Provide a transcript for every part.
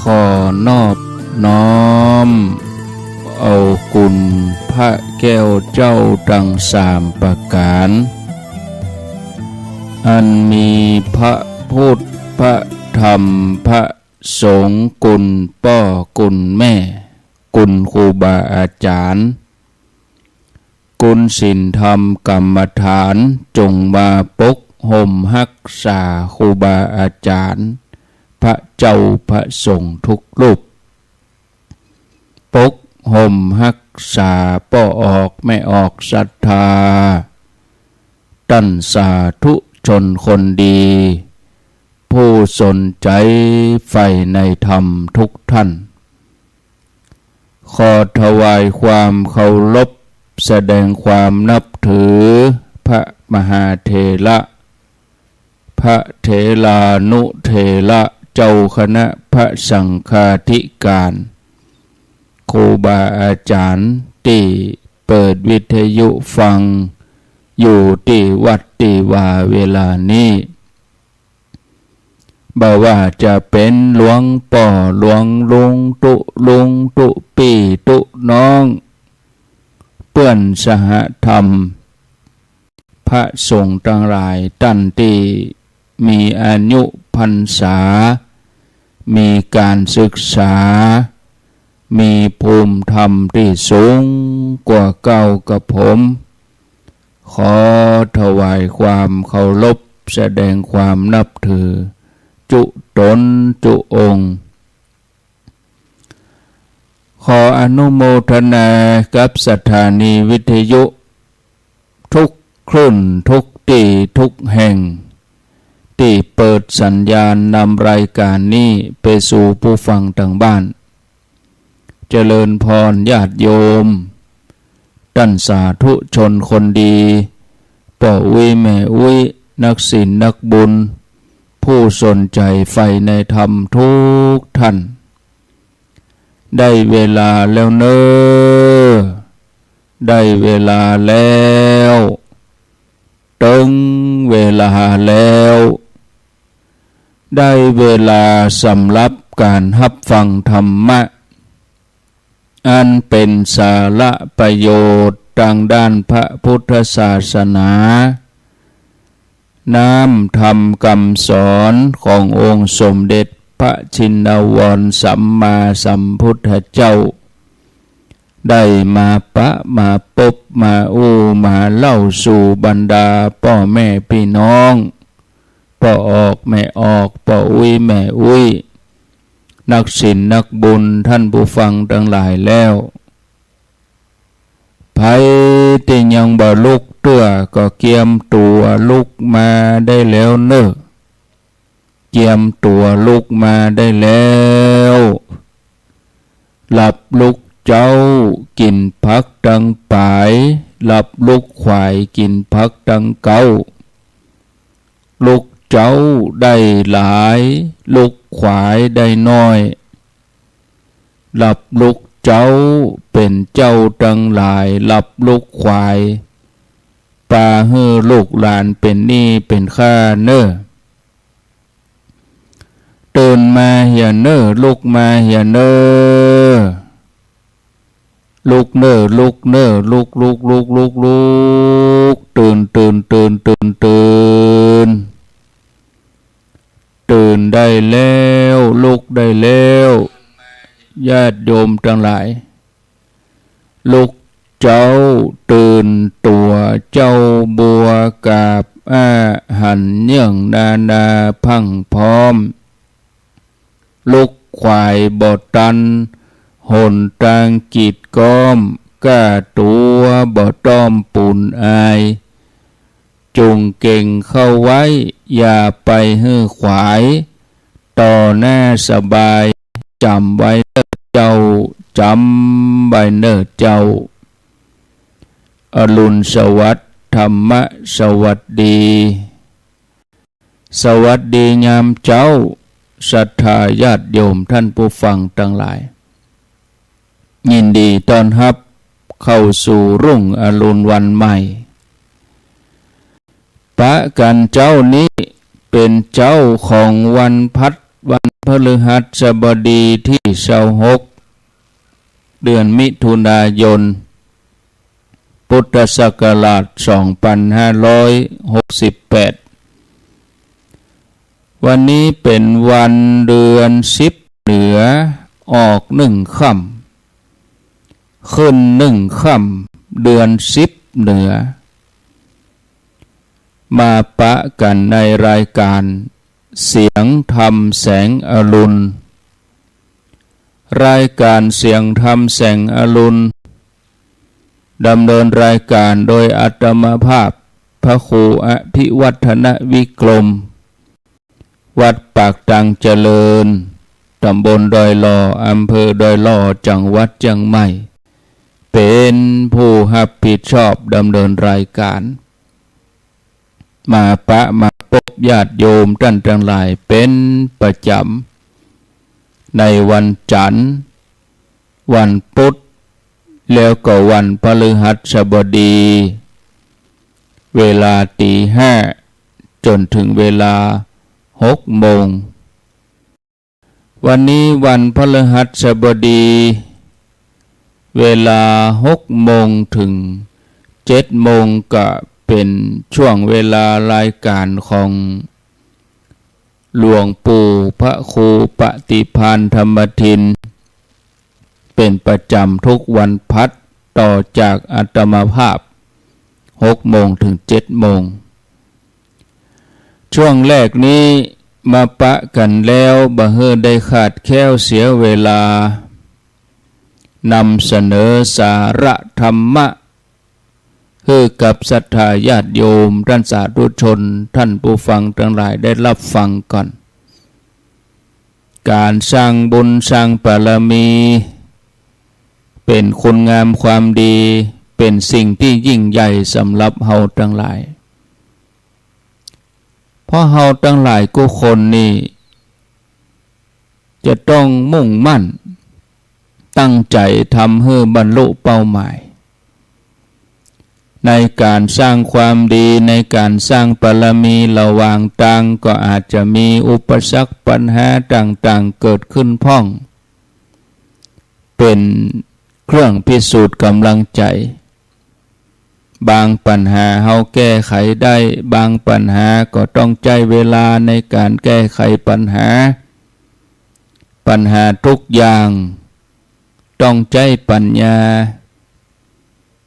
ขอนอบน้อมเอาคุณพระแก้วเจ้าทั้งสามประการอันมีพระพุทธพระธรรมพระสงฆ์คุณพ่อคุณแม่คุณครูบาอาจารย์คุณศีลธรรมกรรมฐานจงมาปกห่มรักษาครูบาอาจารย์พระเจ้าพระสงฆ์ทุกรูปปกห่มรักษาป้อออกไม่ออกศรัทธาตั้นสาธุชนคนดีผู้สนใจใฝ่ในธรรมทุกท่านขอถวายความเคารพแสดงความนับถือพระมหาเถระพระเถรานุเถระเจ้าคณะพระสังฆาธิการครูบาอาจารย์ที่เปิดวิทยุฟังอยู่ที่วัดที่ว่าเวลานี้บ่ว่าจะเป็นหลวงป่อหลวงลุงตุลุงตุปีตุน้องเพื่อนสหธรรมพระสงฆ์ทั้งหลายตั้นที่มีอายุพรรษามีการศึกษามีภูมิธรรมที่สูงกว่าเก่ากับผมขอถวายความเคารพแสดงความนับถือจุตนจุองค์ขออนุโมทนากับสถานีวิทยุทุกคลื่นทุกที่ทุกแห่งที่เปิดสัญญาณนำรายการนี้ไปสู่ผู้ฟังทางบ้านเจริญพรญาติโยมท่านสาธุชนคนดีป่ออุ้ยแม่อุ้ยนักศีลนักบุญผู้สนใจใฝ่ในธรรมทุกท่านได้เวลาแล้วเนอได้เวลาแล้วถึงเวลาแล้วได้เวลาสำหรับการรับฟังธรรมะอันเป็นสาระประโยชน์ทางด้านพระพุทธศาสนาน้อมธรรมคำสอนขององค์สมเด็จพระชินวรสัมมาสัมพุทธเจ้าได้มาปะมาพบมามาเล่าสู่บรรดาพ่อแม่พี่น้องพ่อออกแม่ออกพ่ออุ้ยแม่อุ้ยนักศีลนักบุญท่านผู้ฟังทั้งหลายแล้วไผที่ยังบ่ลุกตัวก็เกียมตัวลุกมาได้แล้วเนอะเกียมตัวลุกมาได้แล้วหลับลุกเจ้ากินพักดังปายหลับลุกควายกินพักดังเก้าลุกเจ้าได้หลายลุกควายได้น้อยหลับลุกเจ้าเป็นเจ้าดังหลายหลับลุกควายปาฮือลูกหลานเป็นหนี้เป็นข้าเนอตื่นมาเหียเนอลุกมาเหียเนอลุกเนอลุกเนอลุกตื่นตื่นได้แล้วลุกได้แล้วญาติโยมทั้งหลายลุกเจ้าตื่นตัวเจ้าบัวกาบหันเนื่องนาพังพร้อมลุกควายบอตันหนตางกีดก้อมก้าตัวบ่ต้อมปูนอายจงเก่งเข้าไว้อย่าไปฮื้อขวายต่อหน้าสบายจำไว้เน้อเจ้าจำไว้เน้อเจ้าอรุณสวัสดิ์ธรรมะสวัสดีสวัสดียามเจ้าศรัทธาญาติโยมท่านผู้ฟังทั้งหลายยินดีต้อนรับเข้าสู่รุ่งอรุณวันใหม่ปะกันเจ้านี้เป็นเจ้าของวันพัฒ วันพฤหัสบดีที่26เดือนมิถุนายนพุทธศักราช2568วันนี้เป็นวันเดือน10เหนือออก1ค่ำขึ้น1ค่ำเดือน10เหนือมาปะกันในรายการเสียงธรรมแสงอรุณรายการเสียงธรรมแสงอรุณดำเนินรายการโดยอาตมาภาพพระครูอภิวัฒนวิกรมวัดปากตังเจริญตำบลดอยหล่ออำเภอดอยหล่อจังหวัดเชียงใหม่เป็นผู้รับผิดชอบดำเนินรายการมาปะมาพบญาติโยมท่านทั้งหลายเป็นประจำในวันจันทร์วันพุธแล้วก็วันพฤหัสบดีเวลา5:00จนถึงเวลา6:00นวันนี้วันพฤหัสบดีเวลา6:00นถึง7:00นก็เป็นช่วงเวลารายการของหลวงปู่พระครูปฏิภาณธรรมทินเป็นประจำทุกวันพัดต่อจากอาตมาภาพ6:00นถึง7:00นช่วงแรกนี้มาปะกันแล้วบ่เฮอได้ขาดแคลวเสียเวลานำเสนอสาระธรรมะคือกับศรัทธาญาติโยมท่านสาธุชนท่านผู้ฟังทั้งหลายได้รับฟังก่อนการสร้างบุญสร้างบารมีเป็นคุณงามความดีเป็นสิ่งที่ยิ่งใหญ่สำหรับเฮาทั้งหลายเพราะเฮาทั้งหลายทุกคนนี่จะต้องมุ่งมั่นตั้งใจทำให้บรรลุเป้าหมายในการสร้างความดีในการสร้างบารมีระหว่างต่างก็อาจจะมีอุปสรรคปัญหาต่างๆเกิดขึ้นพ้องเป็นเครื่องพิสูจน์กำลังใจบางปัญหาเฮาแก้ไขได้บางปัญหาก็ต้องใช้เวลาในการแก้ไขปัญหาทุกอย่างต้องใช้ปัญญา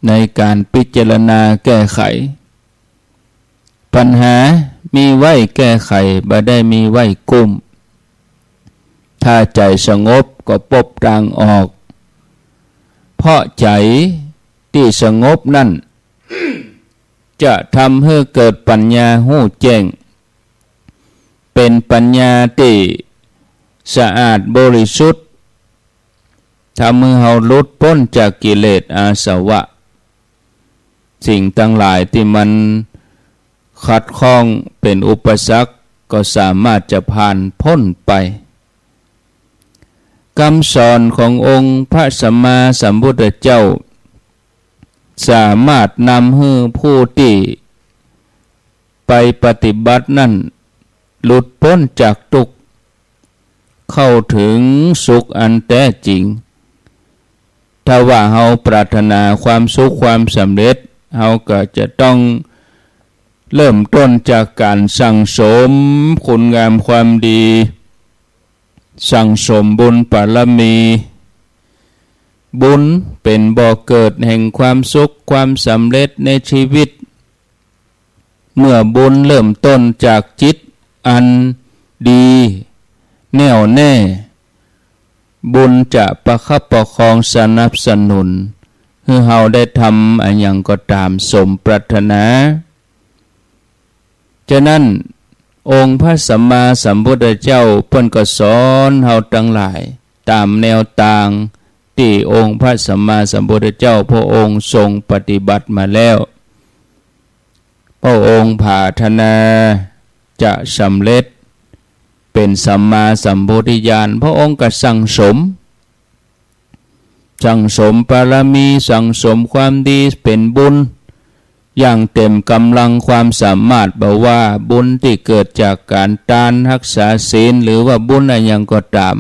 ในการพิจารณาแก้ไขปัญหามีไว้แก้ไขบ่ได้มีไว้กุ้มถ้าใจสงบก็พบทางออกเพราะใจที่สงบนั่น จะทำให้เกิดปัญญาหู้แจ้งเป็นปัญญาที่สะอาดบริสุทธิ์ทำให้เราหลุดพ้นจากกิเลสอาสวะสิ่งทั้งหลายที่มันขัดข้องเป็นอุปสรรคก็สามารถจะผ่านพ้นไปคำสอนขององค์พระสัมมาสัมพุทธเจ้าสามารถนำให้ผู้ที่ไปปฏิบัตินั้นหลุดพ้นจากทุกข์เข้าถึงสุขอันแท้จริงถ้าว่าเฮาปรารถนาความสุขความสำเร็จเฮาก็จะต้องเริ่มต้นจากการสั่งสมคุณงามความดีสั่งสมบุญบารมีบุญเป็นบ่อเกิดแห่งความสุขความสำเร็จในชีวิตเมื่อบุญเริ่มต้นจากจิตอันดีแน่วแน่บุญจะประคับประคองสนับสนุนให้เฮาได้ทำอันยังก็ตามสมปรารถนาฉะนั้นองค์พระสัมมาสัมพุทธเจ้าเพิ่นก็สอนเฮาทั้งหลายตามแนวทางที่องค์พระสัมมาสัมพุทธเจ้าพระองค์ทรงปฏิบัติมาแล้วพระองค์ปรารถนาจะสำเร็จเป็นสัมมาสัมโพธิญาณพระองค์ก็สั่งสมบารมีสั่งสมความดีเป็นบุญ อย่างเต็มกำลังความสามารถบอกว่าบุญที่เกิดจากการทานรักษาศีลหรือว่าบุญอะไรอย่างก็ตาม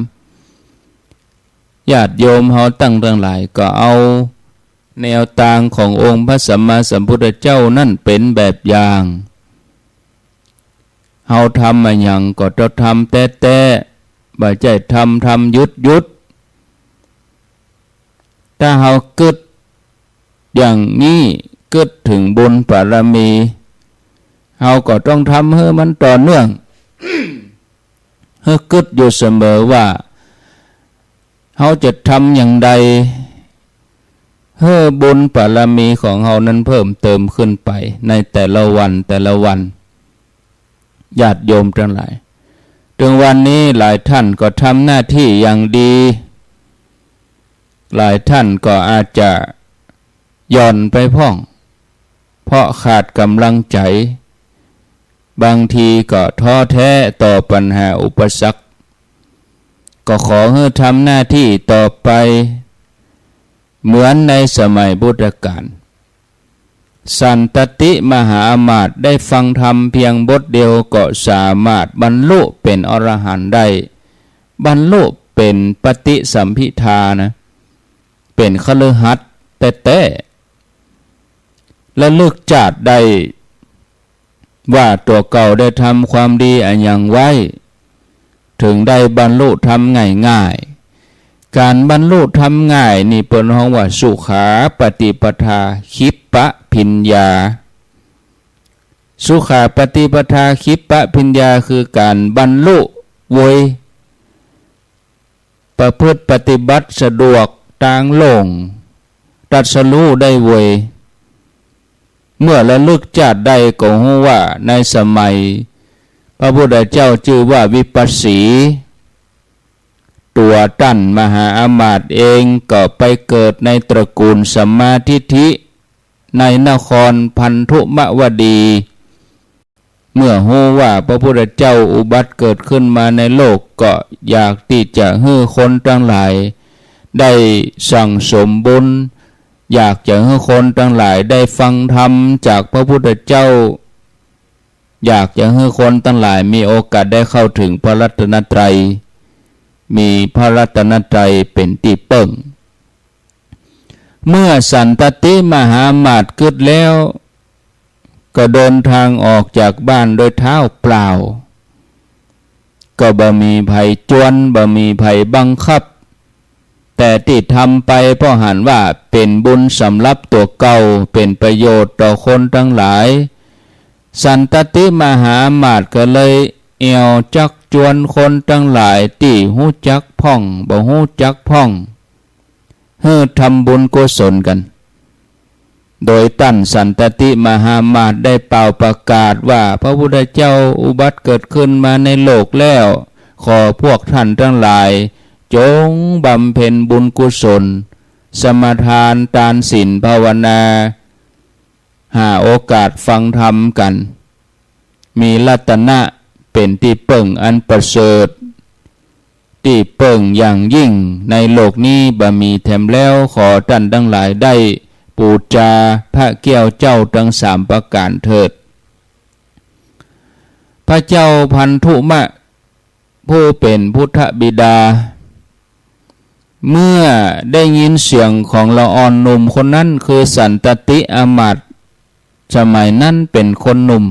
ญาติโยมเฮาตั้งหลายก็เอาแนวทางขององค์พระสัมมาสัมพุทธเจ้านั่นเป็นแบบอย่างเฮาทำอะไรอย่างก็ต้องทำแต่บ่ใช่ทำหยุดถ้าเฮากึดอย่างนี้กึดถึงบุญบารมีเฮาก็ต้องทำให้มันต่อเนื่อง ให้กึดอยู่เสมอว่าเฮาจะทำอย่างใดให้บุญบารมีของเฮานั้นเพิ่มเติมขึ้นไปในแต่ละวันญาติโยมทั้งหลายถึงวันนี้หลายท่านก็ทำหน้าที่อย่างดีหลายท่านก็อาจจะหย่อนไปพ่องเพราะขาดกำลังใจบางทีก็ท้อแท้ต่อปัญหาอุปสรรคก็ขอให้ทำหน้าที่ต่อไปเหมือนในสมัยพุทธกาลสันตติมหาอมาตย์ได้ฟังธรรมเพียงบทเดียวก็สามารถบรรลุเป็นอรหันต์ได้บรรลุเป็นปฏิสัมภิทานะเป็นคฤหัสถ์แต่และลึกจาดได้ว่าตัวเก่าได้ทำความดีอันยังไว้ถึงได้บรรลุทำง่ายการบรรลุทำง่ายนี่เป็นห้องว่าสุขาปฏิปทาคิปปะพิญญาสุขาปฏิปทาคิปปะพิญญาคือการบรรลุโวยประพฤติปฏิบัติสะดวกทางโล่งตรัสรู้ได้โวยเมื่อระลึกชาติได้ก็รู้ว่าในสมัยพระพุทธเจ้าชื่อว่าวิปัสสีตัวตั้นมหาอามาตย์เองก็ไปเกิดในตระกูลสัมมาทิฏฐิในนครพันธุมวดีเมื่อรู้ว่าพระพุทธเจ้าอุบัติเกิดขึ้นมาในโลกก็อยากที่จะให้คนทั้งหลายได้สั่งสมบุญอยากจะให้คนทั้งหลายได้ฟังธรรมจากพระพุทธเจ้าอยากจะให้คนทั้งหลายมีโอกาสได้เข้าถึงพระรัตนตรัยมีพระรัตนตรัยเป็นที่เปิ้งเมื่อสันตติมหามาตย์เกิดแล้วก็เดินทางออกจากบ้านโดยเท้าเปล่าก็บ่มีภัยจวนบ่มีภัยบังคับแต่ที่ทำไปเพราะหันว่าเป็นบุญสำหรับตัวเก่าเป็นประโยชน์ต่อคนทั้งหลายสันตติมหามาตย์ก็เลยเอวจักจวนคนทั้งหลายที่หู้จักพ่องบ่หู้จักพ่องเฮือทำบุญกุศลกันโดยตั้นสันตติมหามาตย์ได้เป่าประกาศว่าพระพุทธเจ้าอุบัติเกิดขึ้นมาในโลกแล้วขอพวกท่านทั้งหลายจงบำเพ็ญบุญกุศลสมทานทานศีลภาวนาหาโอกาสฟังธรรมกันมีรัตนะเป็นที่เปิ่งอันประเสริฐที่เปิ่งอย่างยิ่งในโลกนี้บ่มีแถมแล้วขอท่านทั้งหลายได้ปูจาพระแก้วเจ้าทั้งสามประการเถิดพระเจ้าพันธุมะผู้เป็นพุทธบิดาเมื่อได้ยินเสียงของละอ่อนหนุ่มคนนั้นคือสันตติอามาตย์สมัยนั้นเป็นคนหนุ่ม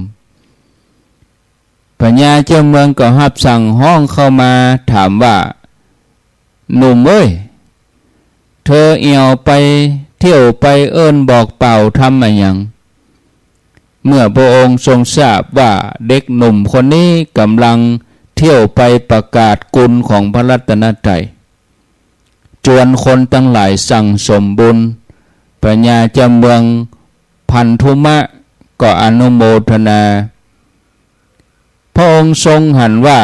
พญาเจ้าเมืองก็หับสั่งห้องเข้ามาถามว่าหนุ่มเอ้ยเธอเอี่ยวไปเที่ยวไปเอิ้นบอกเป่าทำอะไรอย่างเมื่อพระองค์ทรงทราบว่าเด็กหนุ่มคนนี้กำลังเที่ยวไปประกาศกุลของพระรัตนตรัยจวนคนทั้งหลายสั่งสมบุญพญาเจ้าเมืองพันธุมะก็อนุโมทนาพระองค์ทรงหันว่า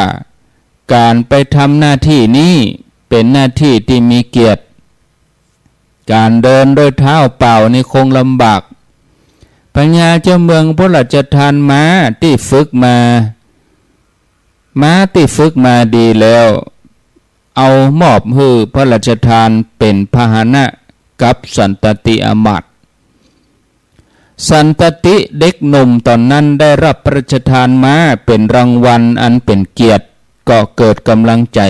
การไปทำหน้าที่นี้เป็นหน้าที่ที่มีเกียรติการเดินโดยเท้าเปล่านี่คงลำบากพญาเจ้าเมืองพระราชทานม้าที่ฝึกมาดีแล้วเอามอบให้พระราชทานเป็นพาหนะกับสันตติอามาตย์ สันตติเด็กหนุ่มตอนนั้นได้รับพระราชทานม้าเป็นรางวัลอันเป็นเกียรติก็เกิดกำลังใจ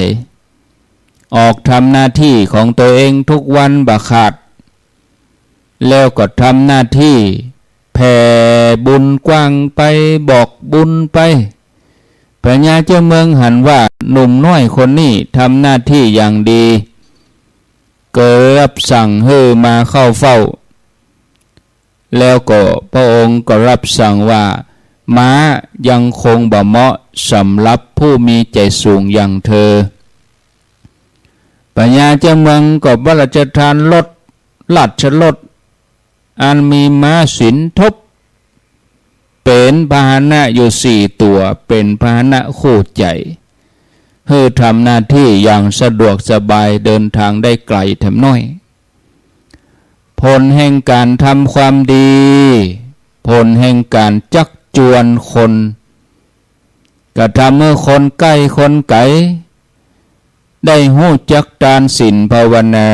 ออกทำหน้าที่ของตัวเองทุกวันบ่ขาดแล้วก็ทำหน้าที่แผ่บุญกว้างไปบอกบุญไปพญาเจ้าเมืองหันว่าหนุ่มน้อยคนนี้ทำหน้าที่อย่างดีเกิดรับสั่งให้มาเข้าเฝ้าแล้วก็พระองค์ก็รับสั่งว่าม้ายังคงบ่เหมาะสำหรับผู้มีใจสูงอย่างเธอพญาเจ้าเมืองก็พระราชทานรถราชรถอันมีม้าสินทบเป็นพาหนะอยู่4 ตัวเป็นพาหนะคู่ใจเพื่อทำหน้าที่อย่างสะดวกสบายเดินทางได้ไกลแถมน้อยผลแห่งการทำความดีผลแห่งการจักจวนคนกระทำเมื่อคนใกล้คนไกลได้หู้จักทานศีลภาวนา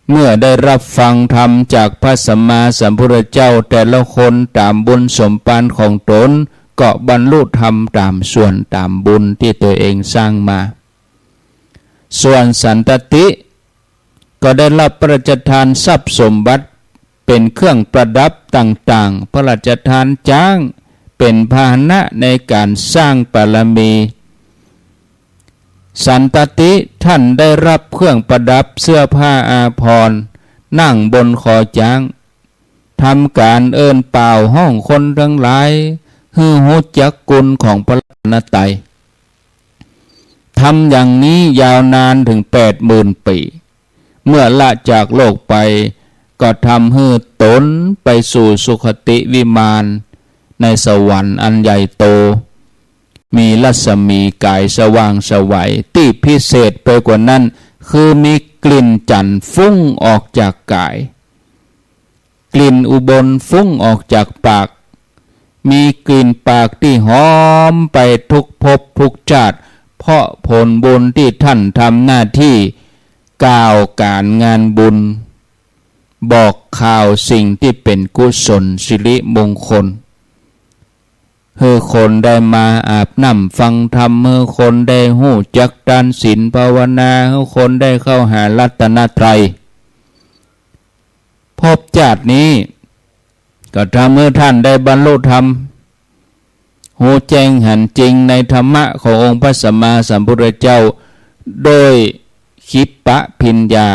เมื่อได้รับฟังธรรมจากพระสัมมาสัมพุทธเจ้าแต่ละคนตามบุญสมปานของตนก็บรรลุธรรมตามส่วนตามบุญที่ตัวเองสร้างมาส่วนสันตติก็ได้รับพระราชทานทรัพย์สมบัติเป็นเครื่องประดับต่างๆพระราชทานจ้างเป็นพาหนะในการสร้างบารมีสันตติท่านได้รับเครื่องประดับเสื้อผ้าอาภรณ์นั่งบนคอช้างทำการเอิ้นเป่าห้องคนทั้งหลายฮือหูจักกุลของพระรัตนตรัยทำอย่างนี้ยาวนานถึง80,000 ปีเมื่อละจากโลกไปก็ทำให้ตนไปสู่สุคติวิมานในสวรรค์อันใหญ่โตมีรัศมีกายสว่างสวัยที่พิเศษไปกว่านั้นคือมีกลิ่นจันทร์ฟุ้งออกจากกายกลิ่นอุบลฟุ้งออกจากปากมีกลิ่นปากที่หอมไปทุกภพทุกชาติเพราะผลบุญที่ท่านทำหน้าที่กล่าวการงานบุญบอกข่าวสิ่งที่เป็นกุศลสิริมงคลเมื่อคนได้มาอาบน้ำฟังธรรมเมื่อคนได้หู้จักทานศีลภาวนาเมื่อคนได้เข้าหารัตนตรัยภพชาตินี้ก็ทำเมื่อท่านได้บรรลุธรรมหูแจ้งหันจริงในธรรมะขององค์พระสัมมาสัมพุทธเจ้าโดยคิปปะพิญญา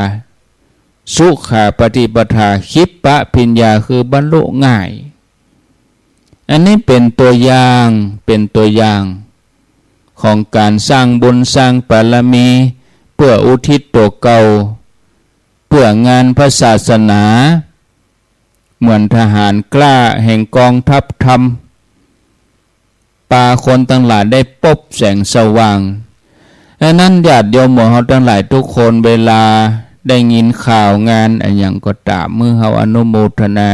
สุขาปฏิปทาคิปปะพิญญาคือบรรลุง่ายอันนี้เป็นตัวอย่างของการสร้างบุญสร้างบารมีเพื่ออุทิศตัวเก่าเพื่องานพระศาสนาเหมือนทหารกล้าแห่งกองทัพธรรมปาคนทั้งหลายได้พบแสงสว่างดังนั้นญาติโยมหมู่เฮาทั้งหลายทุกคนเวลาได้ยินข่าวงานอะไรอย่างก็ตามมือเฮาอนุโมทนา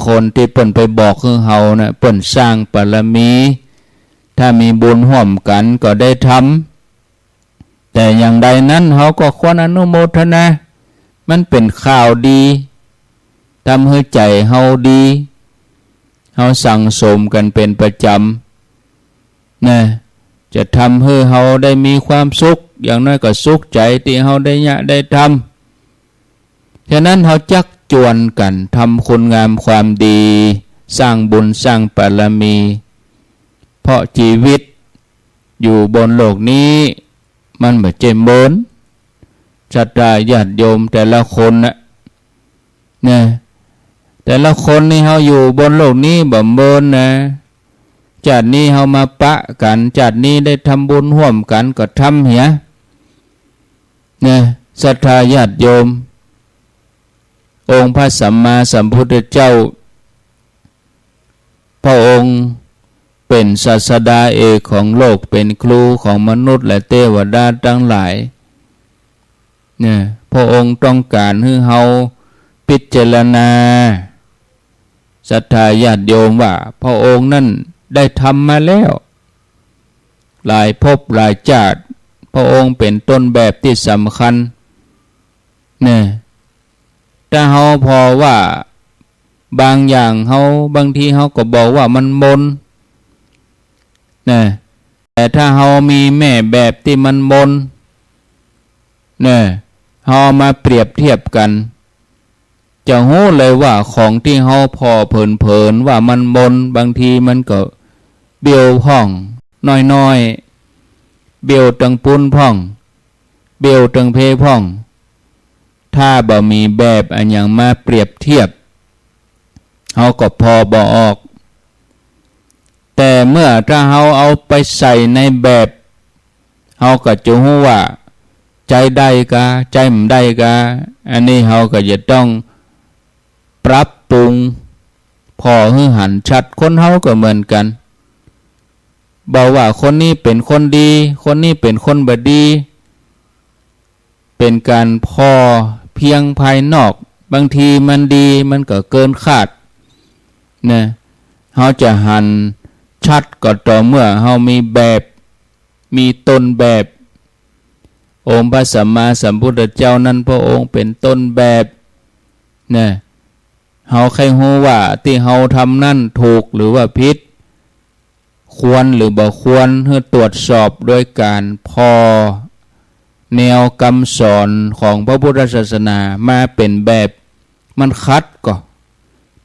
คนที่เปิ่นไปบอกคือเฮานะเปิ่นสร้างบารมีถ้ามีบุญร่วมกันก็ได้ทำแต่อย่างใดนั้นเฮาก็ควรอนุโมทนามันเป็นข่าวดีทำให้ใจเฮาดีเฮาสั่งสมกันเป็นประจำนะจะทำให้เฮาได้มีความสุขอย่างน้อยก็สุขใจที่เฮาได้ทำฉะนั้นเฮาจักจวนกันทำคุณงามความดีสร้างบุญสร้างบารมีเพราะชีวิตอยู่บนโลกนี้มันไม่ใช่เหมือนศรัทธาญาติโยมแต่ละคนนะแต่ละคนนี่เฮาอยู่บนโลกนี้บ่เหมือนนะชาตินี้เฮามาปะกันชาตินี้ได้ทำบุญร่วมกันก็ทำเหียนะศรัทธาญาติโยมองค์พระสัมมาสัมพุทธเจ้าพระองค์เป็นศาสดาเอกของโลกเป็นครูของมนุษย์และเทวดาทั้งหลายเนี่ยพระองค์ต้องการให้เฮาพิจารณาศรัทธาญาติโยมว่าพระองค์นั้นได้ทำมาแล้วหลายภพหลายชาติพระองค์เป็นต้นแบบที่สำคัญเนี่ยถ้าเฮาพอว่า บางอย่างบางทีเขาก็บอกว่ามันมนนะแต่ถ้าเขามีแม่แบบที่มันมนเนี่ยเขามาเปรียบเทียบกันจะรู้เลยว่าของที่เขาพอเผินว่ามันมนบางทีมันก็เบี้ยวพ่องน้อยเบี้ยวตังปุ้นพ่องเบี้ยวตังเพพ่องถ้าบ่มีแบบอันอย่างมาเปรียบเทียบเขาก็พอบ่ออกแต่เมื่อถ้าเขาเอาไปใส่ในแบบเขาก็จะรู้ว่าใจได้กะใจไม่ได้กะอันนี้เขาก็จะต้องปรับปรุงพอให้หันชัดคนเขาก็เหมือนกันบอกว่าคนนี้เป็นคนดีคนนี้เป็นคนบดีเป็นการพอเพียงภายนอกบางทีมันดีมันก็เกินคาดนะเขาจะหันชัดก็ต่อเมื่อเขามีแบบมีต้นแบบองค์พระสัมมาสัมพุทธเจ้านั้นพระองค์เป็นต้นแบบนะเฮาใครรู้ว่าที่เฮาทำนั่นถูกหรือว่าผิดควรหรือบ่ควรเพื่อตรวจสอบโดยการพอแนวคำสอนของพระพุทธศาสนามาเป็นแบบมันคัดก็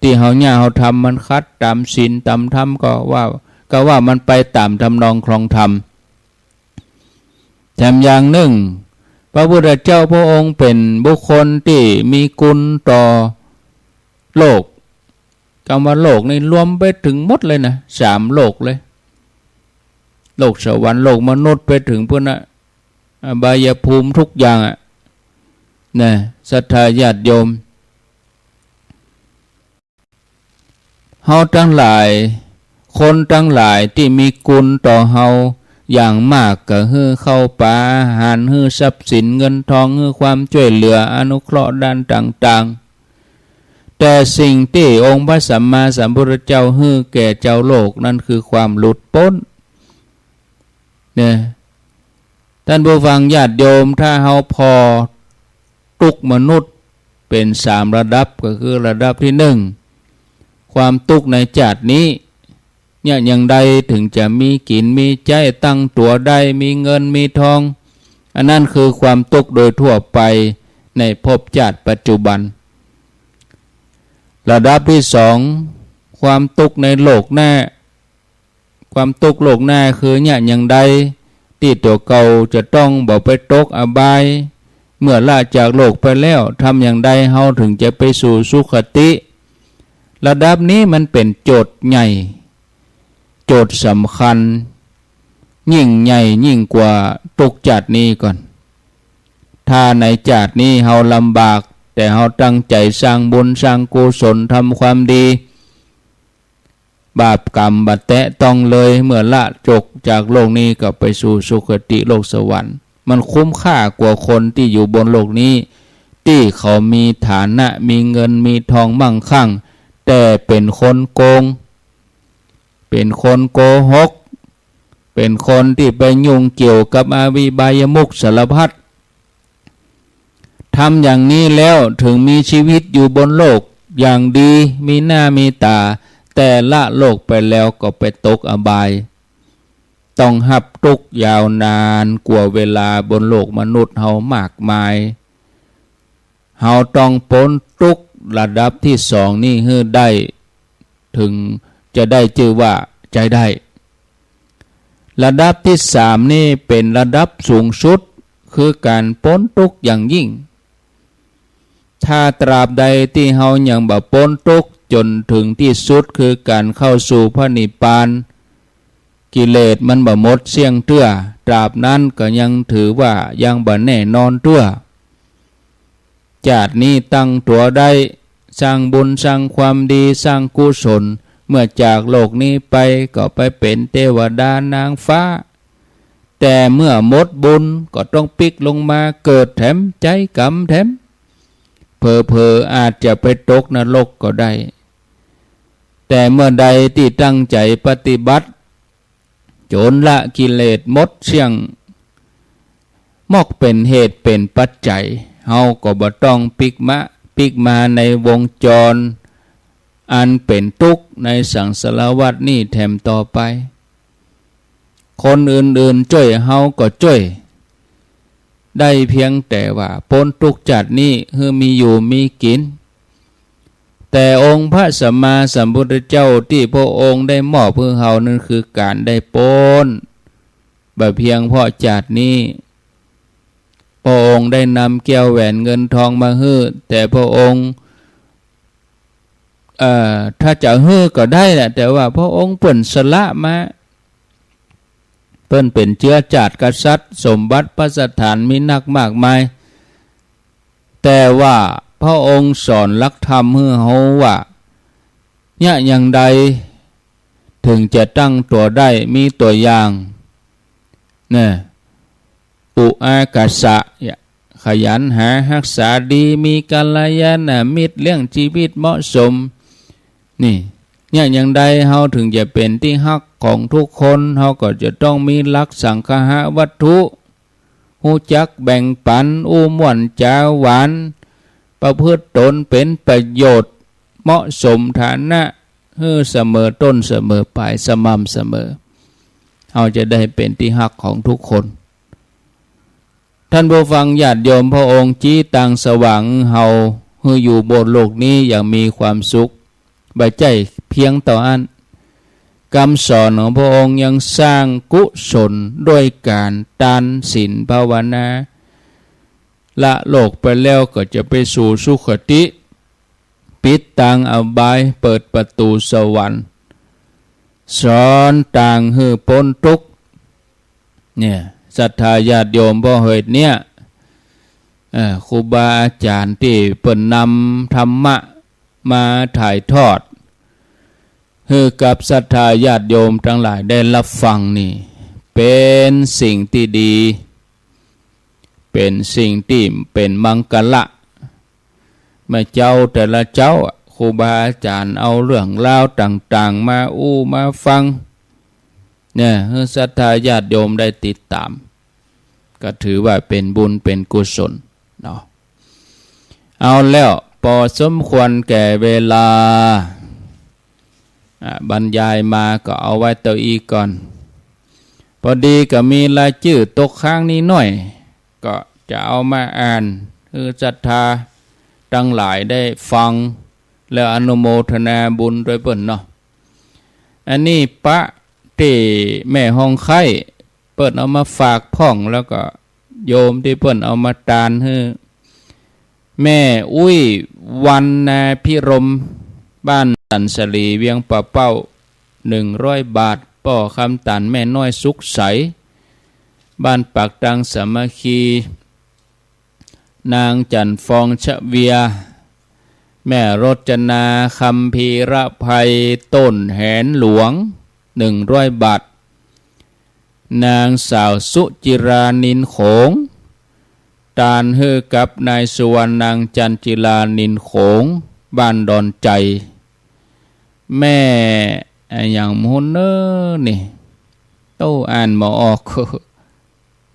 ที่เฮาเนี่ยเฮาทำมันคัดตามศีลตามธรรมก็ว่ามันไปตามทำนองครองธรรมแถมอย่างหนึ่งพระพุทธเจ้าพระองค์เป็นบุคคลที่มีคุณต่อโลกคำว่าโลกนี่รวมไปถึงหมดเลยนะ3โลกเลยโลกสวรรค์โลกมนุษย์ไปถึงพวกนั้นอบายภูมิทุกอย่างนะศรัทธาญาติโยมเฮาทั้งหลายคนทั้งหลายที่มีคุณต่อเฮาอย่างมากก็ฮื้อเข้าป่าอาหารฮื้อทรัพย์สินเงินทองฮื้อความช่วยเหลืออนุเคราะห์ด้านต่างๆแต่สิ่งที่องค์พระสัมมาสัมพุทธเจ้าฮื้อแก่เจ้าโลกนั่นคือความหลุดพ้นเนี่ยท่านผู้ฟังญาติโยมถ้าเฮาพอทุกมนุษย์เป็น3ระดับก็คือระดับที่1ความทุกข์ในชาตินี้เนี่ยอย่างใดถึงจะมีกินมีใจตั้งตัวได้มีเงินมีทองอันนั้นคือความทุกข์โดยทั่วไปในภพชาติปัจจุบันระดับที่2ความทุกข์ในโลกหน้าความทุกข์โลกหน้าคือเนี่ยอย่างใดที่ตัวเก่าจะต้องบ่ไปตกอบายเมื่อละจากโลกไปแล้วทำอย่างใดเฮาถึงจะไปสู่สุคติระดับนี้มันเป็นโจทย์ใหญ่โจทย์สำคัญยิ่งใหญ่ยิ่งกว่าทุกชาตินี้ก่อนถ้าในชาตินี้เฮาลำบากแต่เฮาตั้งใจสร้างบุญสร้างกุศลทำความดีบาปกรรมบัดแตะต้องเลยเมื่อละจกจากโลกนี้ก็ไปสู่สุคติโลกสวรรค์มันคุ้มค่ากว่าคนที่อยู่บนโลกนี้ที่เขามีฐานะมีเงินมีทองมั่งคั่งแต่เป็นคนโกงเป็นคนโกหกเป็นคนที่ไปยุ่งเกี่ยวกับอาวิบายมุขสารพัดทำอย่างนี้แล้วถึงมีชีวิตอยู่บนโลกอย่างดีมีหน้ามีตาแต่ละโลกไปแล้วก็ไปตกอบายต้องหับทุกข์ยาวนานกว่าเวลาบนโลกมนุษย์เฮามากมายเฮาต้องพ้นทุกข์ระดับที่2นี่ให้ได้ถึงจะได้ชื่อว่าใจได้ระดับที่3นี่เป็นระดับสูงสุดคือการพ้นทุกข์อย่างยิ่งถ้าตราบใดที่เฮายังบ่พ้นทุกข์จนถึงที่สุดคือการเข้าสู่พระนิพพานกิเลสมันบ่หมดเสี่ยงเตื้อตราบนั้นก็ยังถือว่ายังบ่แน่นอนเตื้อชาตินี้ตั้งตัวได้สร้างบุญสร้างความดีสร้างกุศลเมื่อจากโลกนี้ไปก็ไปเป็นเทวดานางฟ้าแต่เมื่อหมดบุญก็ต้องปิกลงมาเกิดแถมใจกรรมแถมเพออาจจะไปตกนรกก็ได้แต่เมื่อใดที่ตั้งใจปฏิบัติจนละกิเลสหมดเสี่ยงมอกเป็นเหตุเป็นปัจจัยเฮาก็บ่ต้องปิกมาในวงจร อันเป็นทุกข์ในสังสารวัฏนี่แถมต่อไปคนอื่นๆช่วยเฮาก็ช่วยได้เพียงแต่ว่าพ้นทุกข์จากนี้คือมีอยู่มีกินแต่องค์พระสัมมาสัมพุทธเจ้าที่พระองค์ได้มอบเพื่อเฮานั่นคือการได้พ้นแบบเพียงเพราะจากนี้พระองค์ได้นำแก้วแหวนเงินทองมาให้แต่พระองค์ถ้าจะให้ก็ได้แหละแต่ว่าพระองค์เปิ่นสละมาเปิ้นเป็นเชื้อชาติกษัตริย์สมบัติพระสถานมีนักมากมายแต่ว่าพระองค์สอนหลักธรรมให้เฮาว่าเนี่ยอย่างใดถึงจะตั้งตัวได้มีตัวอย่างเนี่ยอุอากาสะขยันหารักษาดีมีกัลยาณมิตรเลี้ยงชีวิตเหมาะสมนี่เนี่ยอย่างใดเฮาถึงจะเป็นที่ฮักของทุกคนเฮาก็จะต้องมีหลักสังฆะวัตถุฮู้จักแบ่งปันอู้ม่วนจาหวานประพฤติตนเป็นประโยชน์เหมาะสมฐานะเสมอต้นเสมอปลายสม่ำเสมอเฮาจะได้เป็นที่ฮักของทุกคนท่านผู้ฟังญาติโยมพระองค์จี้ตังสว่างเฮาให้อยู่บนโลกนี้อย่างมีความสุขใบใจเพียงต่ออันคำสอนของพระองค์ยังสร้างกุศลด้วยการทานศีลภาวนาละโลกไปแล้วก็จะไปสู่สุคติปิดทางอบายเปิดประตูสวรรค์สอนต่างให้พ้นทุกข์เนี่ยศรัทธาญาติโยมบ่เหตุเนี่ยครูบาอาจารย์ที่เปิ่นนำธรรมะมาถ่ายทอดให้กับศรัทธาญาติโยมทั้งหลายได้รับฟังนี่เป็นสิ่งที่ดีเป็นสิ่งที่เป็นมังกละมาเจ้าแต่ละเจ้าครูบาอาจารย์เอาเรื่องราวต่างๆมามาฟังเนี่ยให้ศรัทธาญาติโยมได้ติดตามก็ถือว่าเป็นบุญเป็นกุศลเนาะเอาแล้วพอสมควรแก่เวลาบรรยายมาก็เอาไว้ตัวอีกก่อนพอดีก็มีรายชื่อตกค้างนี้หน่อยก็จะเอามาอ่านคือศรัทธาทั้งหลายได้ฟังแล้วอนุโมทนาบุญด้วยเปิ้นเนาะอันนี้ปะที่แม่ห้องไข่เปิ้นเอามาฝากพ่องแล้วก็โยมที่เปิ้นเอามาตานให้แม่อุ้ยวันนาพิรมบ้านตันสลีเวียงป่าเป้า100 บาทป่อคำตันแม่น้อยสุขใสบ้านปากตังสามัคคีนางจันฟองชะเวียแม่รจนาคำพีระภัยต้นแหนหลวง100 บาทนางสาวสุจิรานินโขงตานเฮือกับนายสุวรรณนางจันจิลานินโขงบ้านดอนใจแม่อย่างมุนเนอนี่โตอ่านมาออก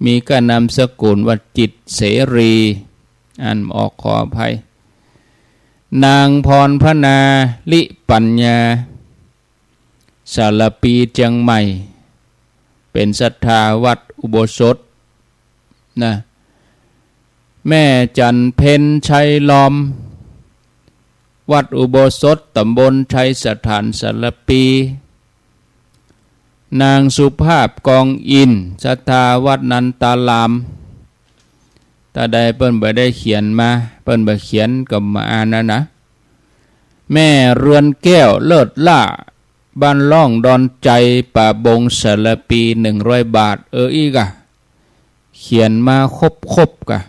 มีการนำสกุลว่าจิตเสรีอ่านออกขออภัยนางพรพนาลิปัญญาสารปีเชียงใหม่เป็นศรัทธาวัดอุโบสถนะแม่จันเพ็ญชัยล้อมวัดอุโบสถตำบลชัยสถานสารปีนางสุภาพกองอินศรัทธาวัดนันตารามถ้าได้เปิ้นบ่ได้เขียนมาเปิ้นบ่เขียนก็มาอ่านนะแม่เรือนแก้วเลิศล่าบ้านล่องดอนใจป่าบงสารปี100 บาทอีกะเขียนมาครบกะ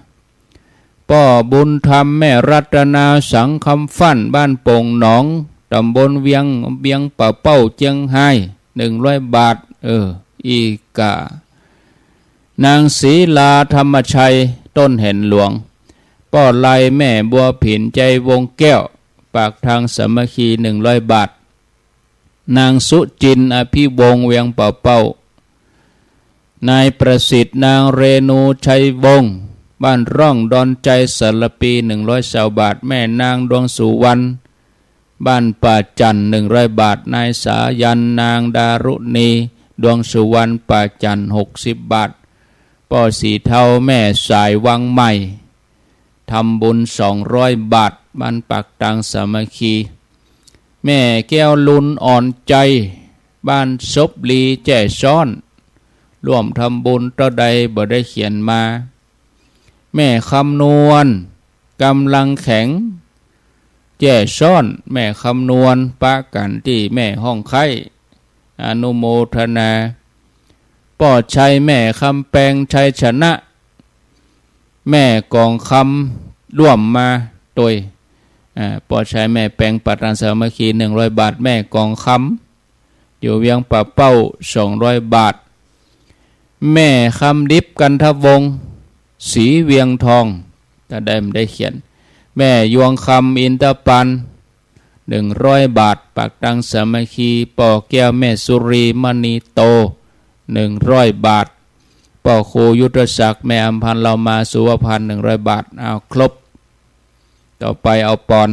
พ่อบุญธรรมแม่รัตนาสังคำฟั่นบ้านโป่งหนองตำบลเวียงป่าเป้าเจียงไฮ้100 บาทอีกะนางศรีลาธรรมชัยต้นเห็นหลวงป้อไลแม่บัวผินใจวงแก้วปากทางสามัคคี100 บาทนางสุจินอภิวงศ์เวียงเป่าเป้านายประสิทธิ์นางเรนูชัยวงศ์บ้านร่องดอนใจสารปี100 บาทแม่นางดวงสุวรรณ บ้านป่าจัน100 บาทนายสายันนางดารุณีดวงสุวรรณป่าจัน60 บาทป่อสีเทาแม่สายวังใหม่ทำบุญ200 บาทบ้านปากตังสามัคคีแม่แก้วลุนอ่อนใจบ้านซบลีแจ่ซ้อนร่วมทำบุญต่อใดบ่ได้เขียนมาแม่คำนวณกำลังแข็งแจ่ซ้อนแม่คำนวณปะกันที่แม่ห้องไข่อนุโมทนาป่อชัยแม่คำแปงชัยชนะแม่กองคำร่วมมาโดยป่อชัยแม่แปงปัตตานสามัคคี100 บาทแม่กองคำอยู่เวียงป่าเป้า200 บาทแม่คำดิบกันทวงศ์สีเวียงทองแต่ได้เขียนแม่ยวงคำอินทปัน100 บาทปากตังสามัคคีป่อแก้วแม่สุรีมณีโต100 บาทป่อโคยุทธศักดิ์แม่อัมพันธ์เรามาสุวพันธ์100 บาทเอาครบต่อไปเอาปอน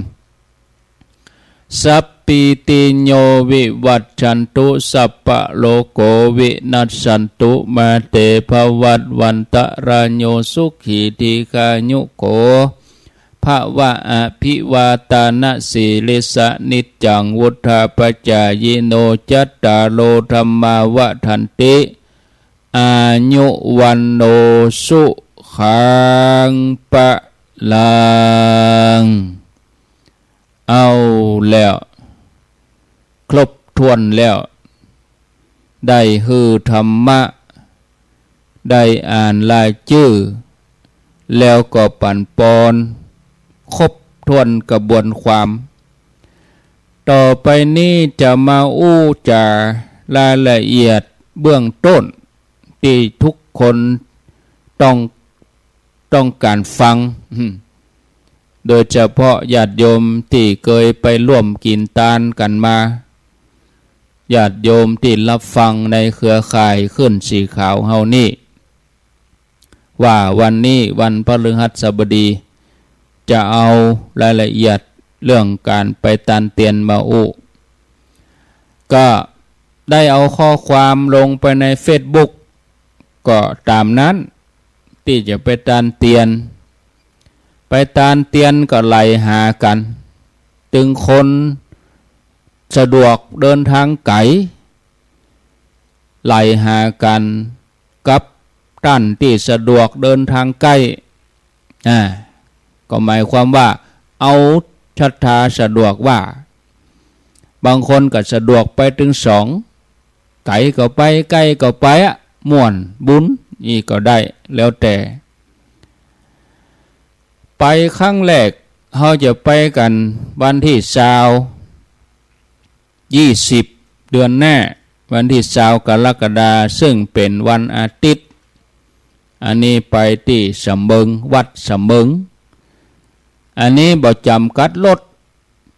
สัพปิติโยวิวัตชันตุสัพพะโลโกวินัสสันตุมาเตภวัตวันตรายโยสุขีทีคายุโกภวะอภิวาตานะสีลิสะนิจจังวุธาปจายโนจัตตาโลธรรมาวะทันติอายุวันโนสุขังปะลังเอาแล้วครบถ้วนแล้วได้ฮือธรรมะได้อ่านรายชื่อแล้วก็ปั่นปอนครบถ้วนกระบวนความต่อไปนี้จะมาอู้จารายละเอียดเบื้องต้นที่ทุกคนต้องการฟังโดยเฉพาะญาติโยมที่เคยไปร่วมกินทานกันมาญาติโยมที่รับฟังในเครือข่ายขึ้นสีขาวเฮานี่ว่าวันนี้วันพฤหัสบดีจะเอารายละเอียดเรื่องการไปตันเตียนมาอุก็ได้เอาข้อความลงไปใน Facebook ก็ตามนั้นที่จะไปตันเตียนก็ไล่หากันถึงคนสะดวกเดินทางไกลไล่หากันกับท่านที่สะดวกเดินทางใกล้ก็หมายความว่าเอาชัดทาสะดวกว่าบางคนก็สะดวกไปถึง2ไกลก็ไปใกล้ก็ไปม่วนบุญนี่ก็ได้แล้วแต่ไปครั้งแรกเราจะไปกันวันที่20 เดือนหน้าวันที่20 กรกฎาคมซึ่งเป็นวันอาทิตย์อันนี้ไปที่สำเบิงวัดสำเบิงอันนี้บ่จำกัดรถ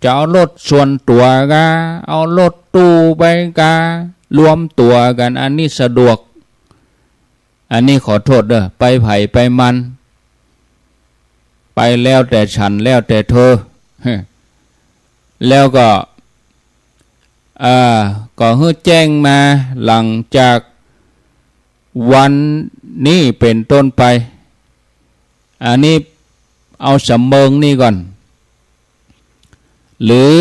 จะเอารถส่วนตัวกะเอารถตู้ไปกะรวมตัวกันอันนี้สะดวกอันนี้ขอโทษเด้อไปไผ่ไปมันไปแล้วแต่ฉันแล้วแต่เธอแล้วก็ฮือแจ้งมาหลังจากวันนี้เป็นต้นไปอันนี้เอาสำเมิงนี่ก่อนหรือ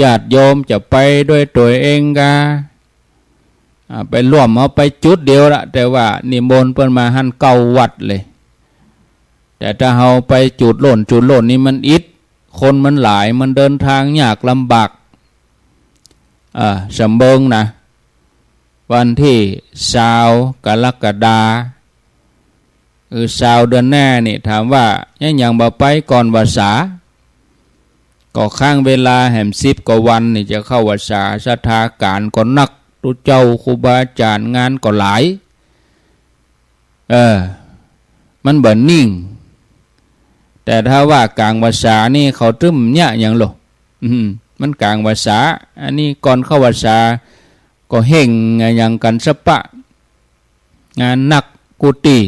ญาติโยมจะไปด้วยตัวเองกะไปร่วมเอาไปจุดเดียวละแต่ว่านิมนต์เพิ่นมาหั่น9 วัดเลยแต่ถ้าเราไปจุดโล่นนี่มันอิดคนมันหลายมันเดินทางยากลำบากสำเบิงนะวันที่20 กรกฎาคม20 เดือนหน้านี่ถามว่ายังบ่ไปก่อนวาสาก็ข้างเวลาแห่ม10 กว่าวันนี่จะเข้าวาสาสถาการก็นักตุเจ้าครูบาอาจารย์งานก็หลายมันบ่นิ่งแต่ถ้าว่ากลางวาสานี่เขาตึ้มเนี่ยอย่างหรอมันกลางวาสาอันนี้ก่อนเข้าวาสาก็เห่งอย่างกันสปะงานนักกุฏิ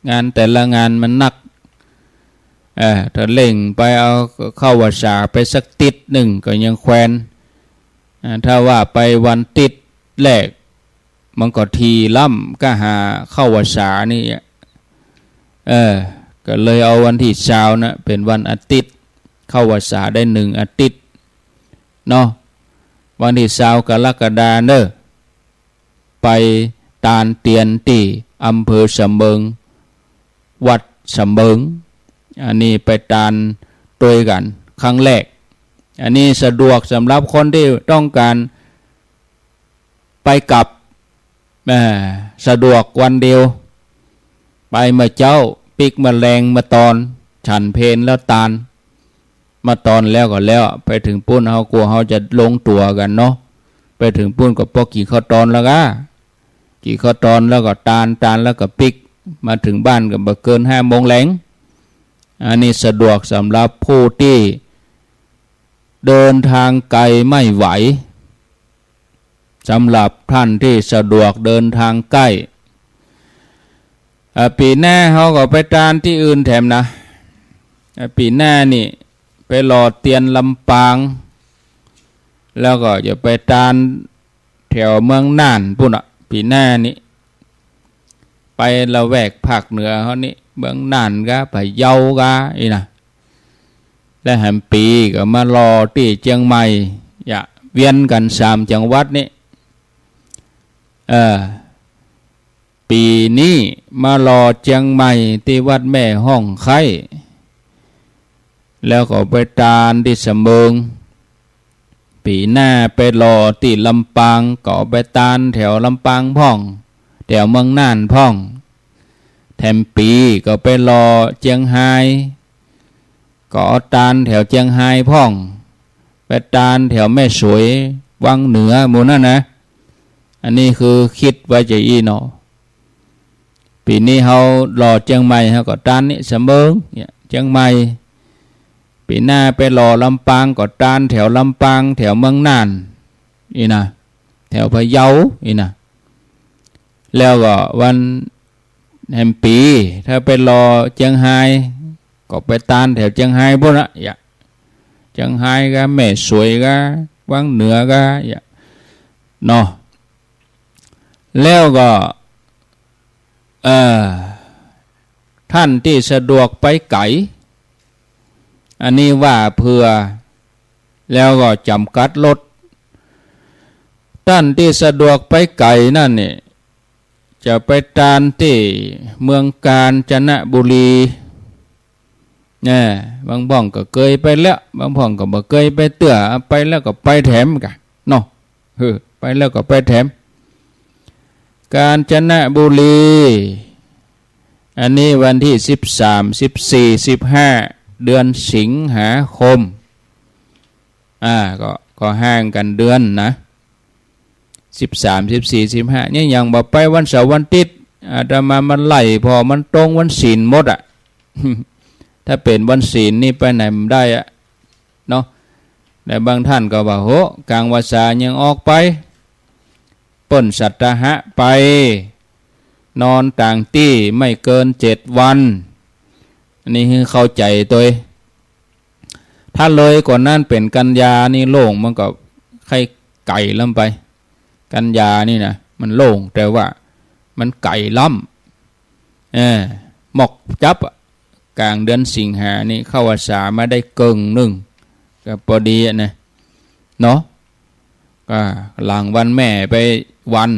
งานแต่ละงานมันนัก ถ้าเล่งไปเอาเข้าพรรษาไปสักติดหนึ่งก็ยังแควนถ้าว่าไปวันติดแรกมันก็ทีล่ำก็หาเข้าพรรษานี่ก็เลยเอาวันที่เช้านะเป็นวันอาทิตย์เข้าพรรษาได้1 อาทิตย์เนาะวันที่เช้ากรกฎาเนอะไปตาลเตียนที่อำเภอสำเบิงวัดสำเบิงอันนี้ไปตาลตัวกันครั้งแรกอันนี้สะดวกสำหรับคนที่ต้องการไปกลับสะดวกวันเดียวไปมาเจ้าปิกมาแรงมาตอนฉันเพลแล้วตาลมาตอนแล้วก็แล้วไปถึงปุ้นเขากลัวเขาจะลงตัวกันเนาะไปถึงปุ้นก็พอกี่ข้าวตอนแล้วก็กี่ข้าวตอนแล้วก็ตาลแล้วก็ปิกมาถึงบ้านก็บ่เกิน5 โมงแลงอันนี้สะดวกสำหรับผู้ที่เดินทางไกลไม่ไหวสำหรับท่านที่สะดวกเดินทางใกล้ปีหน้าเขาก็ไปตานที่อื่นแถมนะปีหน้านี่ไปหล่อเตียนลำปางแล้วก็จะไปตานแถวเมืองน่านปุ่นปีหน้านี่ไปละแวกภาคเหนือเขานี่เมืองน่านก็ไปเยาก็อีนะและแหมปีก็มารอที่เชียงใหม่อย่าเวียนกัน3 จังหวัดนี่ปีนี้มารอเชียงใหม่ที่วัดแม่ห้องไข่แล้วก็ไปตาลที่สำเบิงปีหน้าไปรอที่ลำปางก็ไปตาลแถวลำปางพ่องแถวเมืองน่านพ่องแถมปีก็ไปรอเชียงไฮ้ก็ตาลแถวเชียงไฮ้พ่องไปตาลแถวแม่สวยวังเหนือหมู่นั่นนะอันนี้คือคิดไว้จะอีเนาะปีนี้เขารอเชียงใหม่เขาก็ตาลนี่เสมอเนี่ยเชียงใหม่ปีหน้าไปรอลำปางก็ตาลแถวลำปางแถวเมืองน่านอีนะแถวพะเยาอีนะแล้วก็วันแห่งปีถ้าไปรอเชียงไฮ้ก็ไปตาลแถวเชียงไฮ้พวกนั้นอย่าเชียงไฮ้ก็แม่สวยก็วังเหนือก็อย่าเนาะแล้วก็ท่านที่สะดวกไปไกลอันนี้ว่าเพื่อแล้วก็จำกัดรถท่านที่สะดวกไปไกลนั่นนี่จะไปตาลที่เมืองกาญจนบุรีเนี่ยบางพ่องก็เคยไปแล้วบางพ่องก็บ่เคยไปเตื้อไปแล้วก็ไปแถมกันเนาะไปแล้วก็ไปแถมกาญจนบุรีอันนี้วันที่13 14 15เดือนสิงหาคมก็ห่างกันเดือนนะ13 14 15เนี่ยยังบ่ไปวันเสาร์วันอาทิตย์อาตมามันไล่พอมันตรงวันศีลหมดถ้าเป็นวันศีลนี่ไปไหนมันได้เนาะแต่บางท่านก็ว่าโหกลางวาสายังออกไปป่นสัตตหะไปนอนต่างที่ไม่เกิน7 วันอันนี้คือเข้าใจตัวถ้าเลยกว่านั้นเป็นกันยานี่โล่งมันก็ไข่ไก่ล้ำไปกันยานี่นะมันโล่งแต่ว่ามันไก่ล้ำหมอกจับกลางเดือนสิงหานี่เข้าพรรษามาได้เกิงหนึ่งก็พอดีนะเนาะก็หลังวันแม่ไปวัน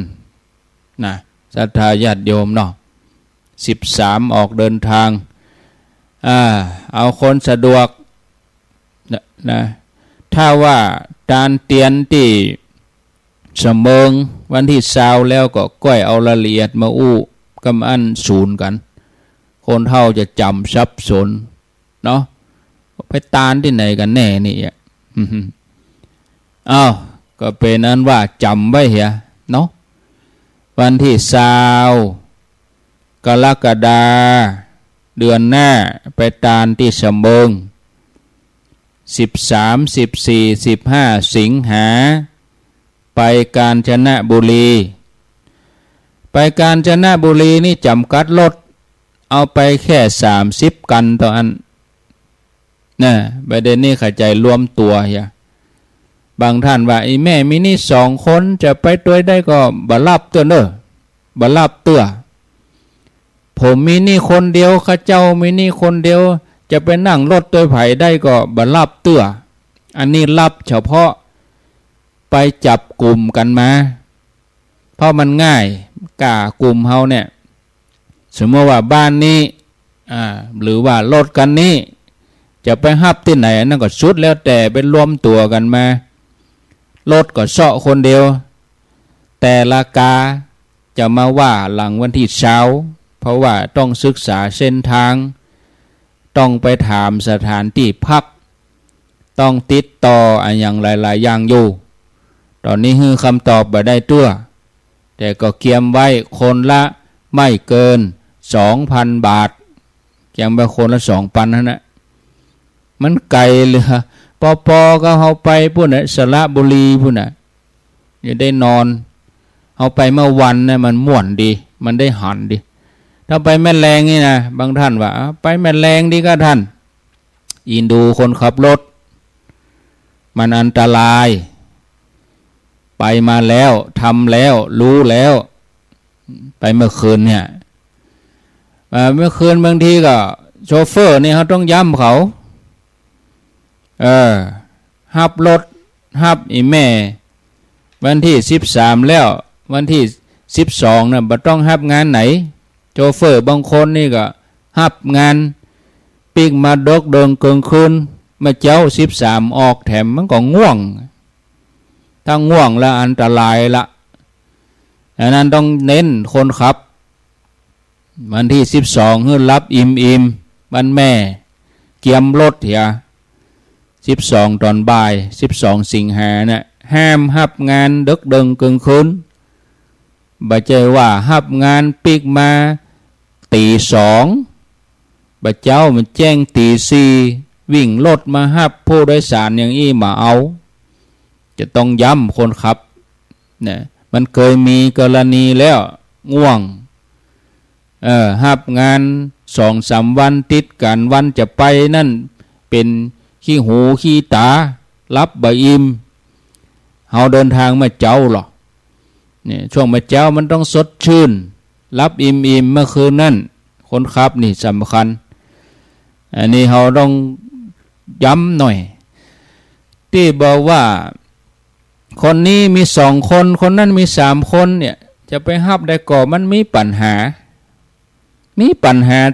นะศรัทธาญาติโยมเนาะ13ออกเดินทางเอาคนสะดวกนะถ้าว่าตาลเตียนที่เสมงวันที่20แล้วก็ก้อยเอารายละเอียดมาอู้กำอันศูนย์กันคนเท่าจะจำซับสนเนาะไปตาลที่ไหนกันแน่นี่ก็เป็นนั้นว่าจำไว้เหียเนาะวันที่20 กรกฎาเดือนหน้าไปตาลที่สำเบิง13 14 15สิงหาไปกาญจนบุรีไปกาญจนบุรีนี่จำกัดรถเอาไปแค่30 กันต่ออัน นะประเด็นนี้เข้าใจรวมตัวอย่าบางท่านว่าไอ้แม่มินี่2 คนจะไปตัวได้ก็บรับตัวเนอะบรับตัวผมมินี่คนเดียวข้าเจ้ามินี่คนเดียวจะไปนั่งรถตัวไผ่ได้ก็บรับตัวอันนี้รับเฉพาะไปจับกลุ่มกันมาเพราะมันง่ายกล้ากลุ่มเฮาเนี่ยสมมติว่าบ้านนี้หรือว่ารถกันนี้จะไปฮับที่ไหนนั่นก็ชุดแล้วแต่เป็นรวมตัวกันมารถก็เสาะคนเดียวแต่ละกาจะมาว่าหลังวันที่เช้าเพราะว่าต้องศึกษาเส้นทางต้องไปถามสถานที่พักต้องติดต่ออย่างหลายๆอย่างอยู่ตอนนี้คือคำตอบบ่ได้ตัวแต่ก็เกียมไว้คนละไม่เกิน 2,000 บาทเกียมไปคนละ 2,000 นั่นแหละมันไกลเลยปอก็เฮาไปพุ่นน่ะสระบุรีพุ่นน่ะอย่าได้นอนเฮาไปเมื่อวันน่ะมันม่วนดีมันได้หันดีถ้าไปแม่แรงนี่นะบางท่านว่าไปแม่แรงดีก็ท่านอินดูคนขับรถมันอันตรายไปมาแล้วทำแล้วรู้แล้วไปเมื่อคืนเนี่ยเมื่อคืนบางทีก็โชเฟอร์นี่เขาต้องย้ำเขาฮับรถฮับอีแม่วันที่13แล้ววันที่12น่ะบ่ต้องฮับงานไหนโชเฟอร์บางคนนี่ก็ฮับงานปิกมาดกเดินกลางคืนมาเจ้า13ออกแถมมันก็ง่วงถ้าง่วงแล้วอันตรายละดังนั้นต้องเน้นคนขับวันที่12ให้รับอิ่มวันแม่เกียมรถเถีย12ตอนบ่าย12สิงหาเนี่ยห้ามฮับงานดึกเดินกลางคืนบ่ใจว่าฮับงานปิกมาตี2บ่เจ้ามันแจ้งตี4วิ่งรถมาฮับผู้โดยสารอย่างอี้มาเอาจะต้องย้ำคนขับเนี่ยมันเคยมีกรณีแล้วง่วงฮับงาน 2-3 วันติดกันวันจะไปนั่นเป็นขี้หูขี้ตารับบ่อิ่มเฮาเดินทางมาเจ้าหรอเนี่ยช่วงมาเจ้ามันต้องสดชื่นรับอิ่มเมื่อคืนนั่นคนขับนี่สำคัญอันนี้เฮาต้องย้ำหน่อยที่บอกว่าคนนี้มี2 คนคนนั้นมี3 คนเนี่ยจะไปฮับได้ก่อมันมีปัญหา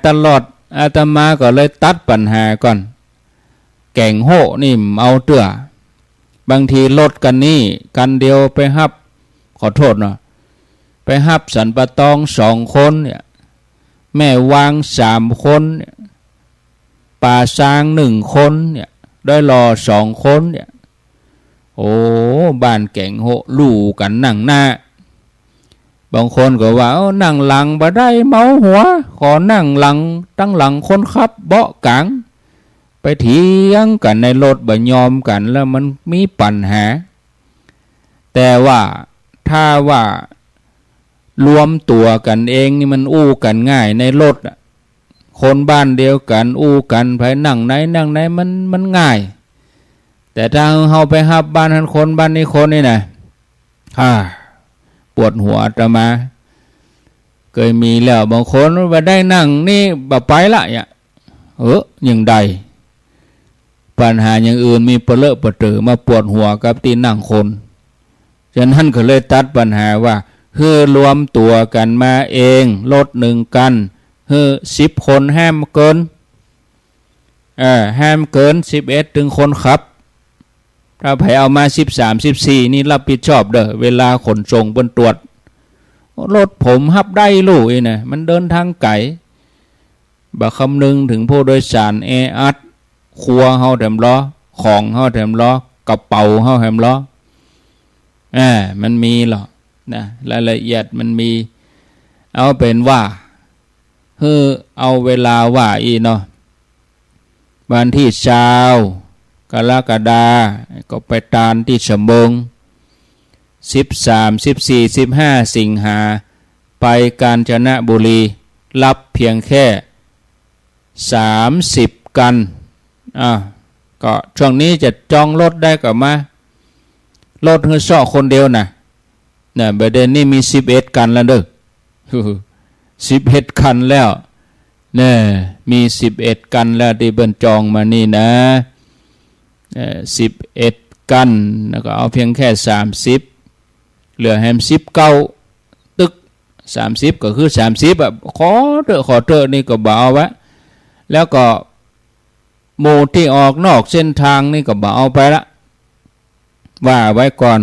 ตลอดอาตมาก็เลยตัดปัญหาก่อนแก่งโหนี่เอาเตื้อบางทีรถกันนี่กันเดียวไปฮับขอโทษเนาะไปฮับสันปะตอง2 คนเนี่ยแม่วาง3 คนเนี่ยป่าซาง1 คนเนี่ยได้รอ2 คนเนี่ยโอ้บ้านแก่งโหลู่กันนั่งหน้าบางคนก็ว่านั่งหลังบ่ได้เมาหัวขอนั่งหลังตั้งหลังคนขับเบาะกลางไปเถียงกันในรถบ่ยอมกันแล้วมันมีปัญหาแต่ว่าถ้าว่ารวมตัวกันเองนี่มันอู้กันง่ายในรถคนบ้านเดียวกันอู้กันไปนั่งไหนมันง่ายแต่ถ้าเฮาไปฮับบ้านนั้นคนบ้านนี้คนนี่นะปวดหัวอาตมาเคยมีแล้วบางคนว่าได้นั่งนี่บ่ไปละเนี่ยอย่างใดปัญหาอย่างอื่นมีเปลือกประเตือมาปวดหัวกับที่นั่งคนฉะนั้นก็เลยตัดปัญหาว่ารวมตัวกันมาเองรถ1 กัน10 คนห้ามเกิน11ถึงคนขับถ้าไผเอามา13-14นี่รับผิดชอบเด้อเวลาขนส่งบนตรวจรถผมฮับได้ลูกนะมันเดินทางไกลบ่คำนึงถึงผู้โดยสารแออัดครัวเฮาแถมล้อของเฮาแถมล้อกระเป๋าเฮาแถมล้อมันมีหรอกนะรายละเอียดมันมีเอาเป็นว่าเอาเวลาว่าเนาะวันที่20 กรกฎาก็ไปตานที่สมง13 14 15 สิงหาไปกาญจนบุรีรับเพียงแค่30 กัน ก็ช่วงนี้จะจองรถได้ก็มารถคือซ่อคนเดียวนะประเด็นนี้มี11 คันแล้วเด้อ11 คันแล้วเนี่ยมี11 คันแล้วที่เบิ่นจองมานี่นะ11 คันแล้วก็เอาเพียงแค่30เหลือแฮม19ตึก30ก็คือ30อ่ะขอเถอะนี่ก็บ่เอาวะแล้วก็หมู่ที่ออกนอกเส้นทางนี่ก็บ่เอาไปละว่าไว้ก่อน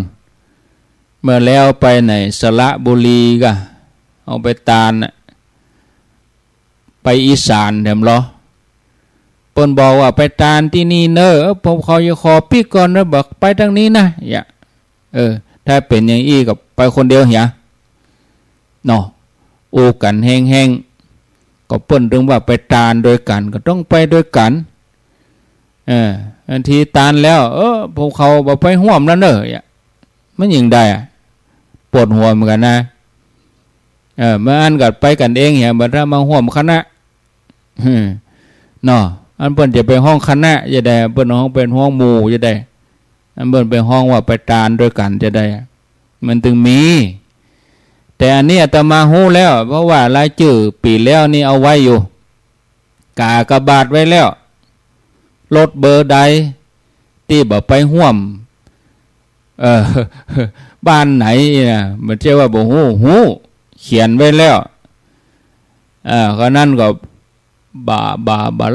เมื่อแล้วไปไหนสระบุรีก็เอาไปตาลไปอีสานแถมล้อเปิ้นบอกว่าไปตาลที่นี่เนอะผมเขาจะขอพี่ก่อนนะบอกไปทางนี้นะอย่าถ้าเป็นอย่างอี้กับไปคนเดียวเหียเนาะอูกันแห้งๆก็เปิ้นถึงว่าไปตาลโดยกันก็ต้องไปโดยกันอันทีตาลแล้วพวกเขาบอกไปห่วมแล้วเนอะอย่ามันยิงได้ปวดหัวเหมือนกันนะเมื่ออันกัดไปกันเองเหี่ยบัดถ้ามาห่วมคณะเนาะอันเปิ้นจะไปห้องคณะจะได้เปิ้นห้องเป็นห้องหมู่จะได้อันเปิ้นไปห้องว่าไปตาลด้วยกันจะได้มันถึงมีแต่อันนี้อาตมาฮู้แล้วเพราะว่ารายชื่อปีแล้วนี่เอาไว้อยู่กากบาทไว้แล้วรถเบอร์ใดที่บ่ไปห่วมบ้านไหนนะมันเชื่อว่าบ่ฮู้เขียนไว้แล้วก็นั่นก็บ่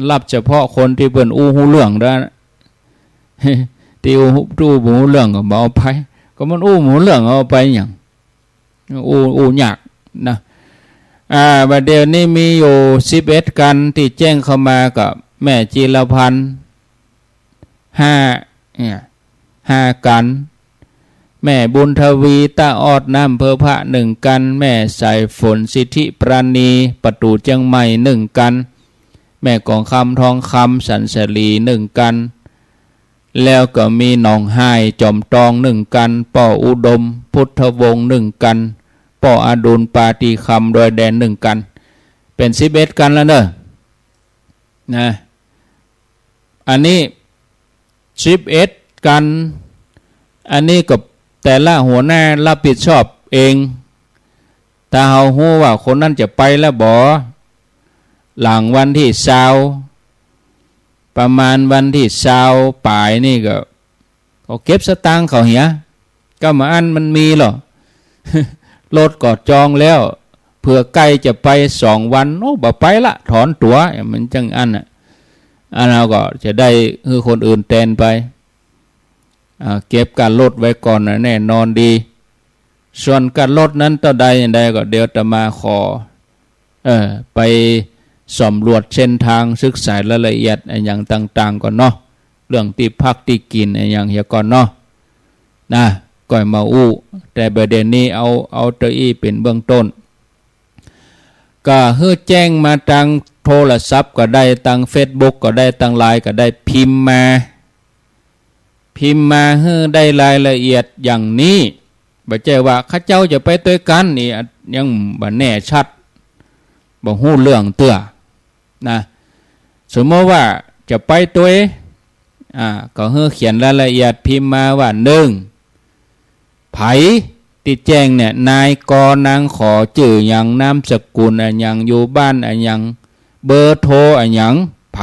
รับเฉพาะคนที่เพิ่นฮู้เรื่องได้ที่ฮู้เรื่องก็บ่เอาไปก็มันฮู้เรื่องเอาไปหยังยากนะบัดเดี๋ยวนี้มีอยู่11 กันที่แจ้งเข้ามากับแม่จีรพันธ์5 กันแม่บุญทวีตาออดน้ำเพอพระ1 กันแม่สายฝนสิทธิปราณีประตูเชียงใหม่1 กันแม่กองคำทองคำสันสลี1 กันแล้วก็มีหนองไห้จอมตอง1 กันป่ออุดมพุทธวงศ์1 กันป่ออดุลปาตีคำโดยแดน1 กันเป็น11 กันแล้วเนอะนะอันนี้11 กันอันนี้กับแต่ละหัวหน้ารับผิดชอบเองถ้าเราฮู้ว่าคนนั้นจะไปแล้วบ่หลังวันที่20ประมาณวันที่20ปลายนี่ก็เขาเก็บสตางค์เขาเหียก็มาอันมันมีหรอ รถก็จองแล้วเผื่อใกล้จะไป2 วันโอ้บ่ไปละถอนตั๋วมันจังอันเราก็จะได้คือคนอื่นแทนไปเก็บการลดไว้ก่อนแน่นอนดีส่วนการลดนั้นต่อใดอย่างใดก็เดี๋ยวจะมาขอไปสำรวจเส้นทางศึกษารายละเอียดอย่างต่างๆก่อนเนาะเรื่องที่พักที่กินอย่างเฮียก่อนเนาะนะก่อยมาแต่ประเด็นนี้เอาตัวอี้เป็นเบื้องต้นก็เฮือแจ้งมาทางโทรศัพท์ก็ได้ทาง Facebook ก็ได้ทาง LINE ก็ได้พิมพ์มาให้ได้รายละเอียดอย่างนี้บ่ใช่ว่าข้าเจ้าจะไปด้วยกันนี่ยังบ่แน่ชัดบ่ฮู้เรื่องเตื้อนะสมมติว่าจะไปด้วยก็ให้เขียนรายละเอียดพิมพ์มาว่า1ไผที่แจ้งเนี่ยนายกนางขอชื่อหยังนามสกุลหยังอยู่บ้านหยังเบอร์โทรหยังไผ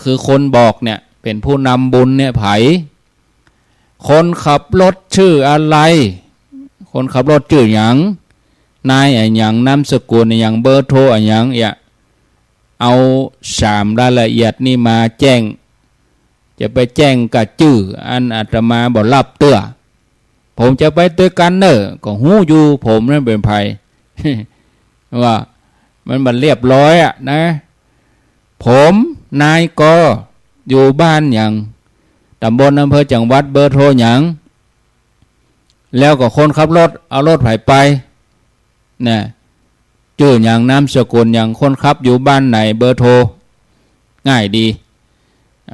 คือคนบอกเนี่ยเป็นผู้นำบุญเนี่ยไผคนขับรถชื่ออะไรคนขับรถชื่อหยังนายหยังนามสกุลหยังเบอร์โทรหยังเอา3รายละเอียดนี่มาแจ้งจะไปแจ้งกับชื่ออันอาตมาบ่รับเตื้อผมจะไปด้วยกันเนอะก็ฮู้อยู่ผมนั่นเป็นไผ ว่ามันบัดเรียบร้อยนะผมนายกอยู่บ้านหยังตำบลอำเภอจังหวัดเบอร์โทรหยังแล้วก็คนขับรถเอารถไผไปนะชื่อหยังนามสกุลหยังคนขับอยู่บ้านไหนเบอร์โทรง่ายดี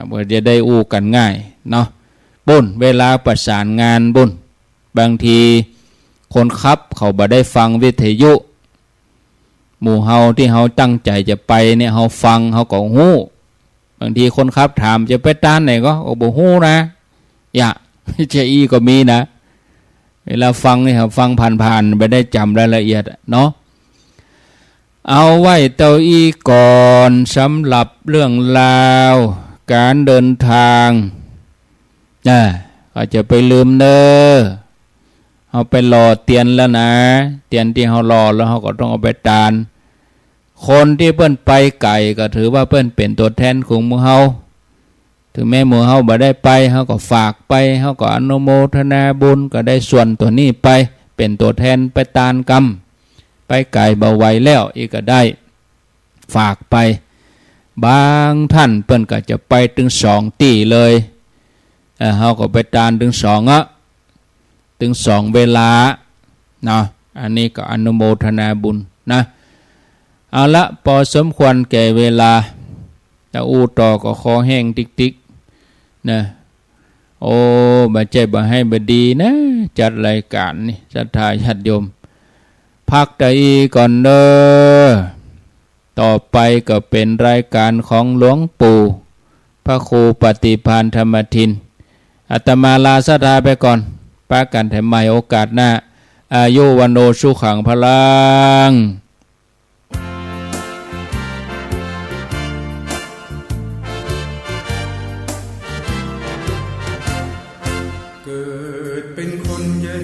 เพื่อจะได้อู้กันง่ายเนาะบุญเวลาประสานงานบุญบางทีคนขับเขาบ่ได้ฟังวิทยุหมู่เฮาที่เฮาตั้งใจจะไปเนี่ยเฮาฟังเฮาก็ฮู้ บางทีคนขับถามจะไปตานไหนก็บอกฮู้นะอย่าเจอีก็มีนะเวลาฟังนี่ครับฟังผ่านๆไปได้จำรายละเอียดเนาะเอาไว้เต้าอี้ก่อนสำหรับเรื่องราวการเดินทางก็จะไปลืมเด้อเอาไปรอเตียนแล้วนะเตียนที่เขารอแล้วเขาก็ต้องเอาไปตานคนที่เปิ้นไปไก่ก็ถือว่าเปิ้นเป็นตัวแทนของหมู่เฮาถึงแม้หมู่เฮาบ่ได้ไปเฮาก็ฝากไปเฮาก็อนุโมทนาบุญก็ได้ส่วนตัวนี้ไปเป็นตัวแทนไปตานกรรมไปไก่บ่ไหวแล้วอีกก็ได้ฝากไปบางท่านเปิ้นก็จะไปถึง2ที่เลยเฮาก็ไปตานถึงถึง2เวลาเนาะอันนี้ก็อนุโมทนาบุญนะเอาละพอสมควรแก่เวลาจะอู้ต่อก็คอแห้งติ๊กๆนะโอ้บ่ใจบ่ให้บ่ดีนะจัดรายการนี่ศรัทธาญาติโยมพักใดก่อนเด้อต่อไปก็เป็นรายการของหลวงปู่พระครูปฏิภาณธรรมทินอาตมาลาศรัทธาไปก่อนปากันแถมใหม่โอกาสหน้าอายุวันโนสุขังพลังเกิดเป็นคนอย่า